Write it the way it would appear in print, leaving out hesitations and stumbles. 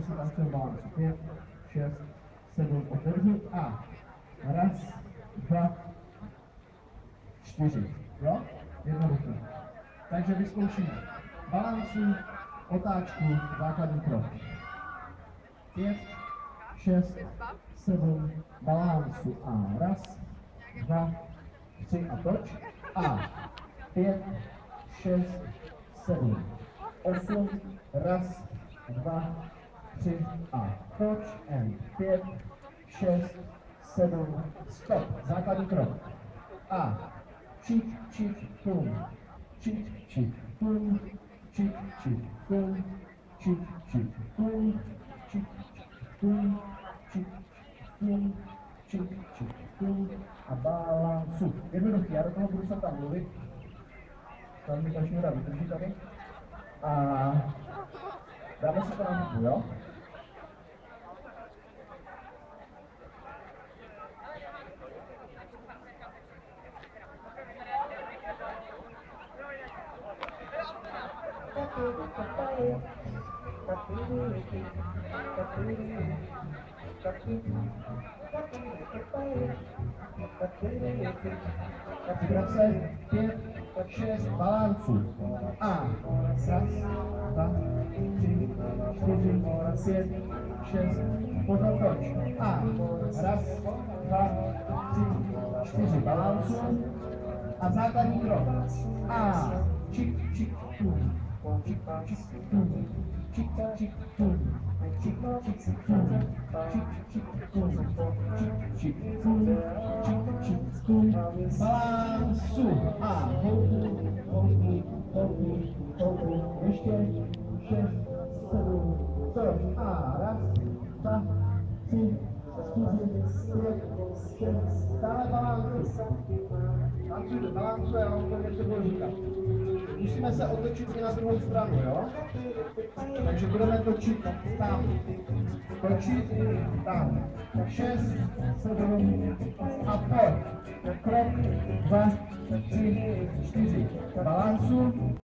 se tancuje balancu. 5, 6, 7, otevřu a raz, 2, 4. Jo? Jednoduché. Takže vyzkoušíme balancu, otáčku, základní krok. 5, 6, 7, balancu a raz, 2, 3 a toč. A 5, 6, 7, 8, raz, 2, 3 a toč. And 5, 6, 7, stop. Základní krok. A čik, čik, pum. Čik, čik, pum. Čik, čik, pum. Čik, čik, pum. Čik, čik, pum. Čik, čik, pum. Čik, čik, pum. A balancu. Jednoduchý, já do toho budu se tam mluvit. Tam mi ta šňůra vydrží tady. A dáme se to na hubu, jo? Připrav se, 5, 6, balancu. A raz, 2, 3, 4, 5, 6, pozor toč. A raz, 2, 3, 4, balancu. A základní krok. A čik, čik, tum. Čik, čik, tum. Čik, čik, tum. Čik, čik, tum. Čik, čik, tum. Čik, čik, tum. Čik, čik, tum. Balancu. A houbu, houbu, houbu, houbu. Ještě 6, 7, toč. A raz, 2, 3, 4, 5, 6. Dále balancu. Balancuje, já vám to něco budu říkat. Musíme se otočit i na druhou stranu, jo? Takže budeme točit tam. Točit tam. 6, 7 a pojď. Krok, 2, 3, 4. Balancu.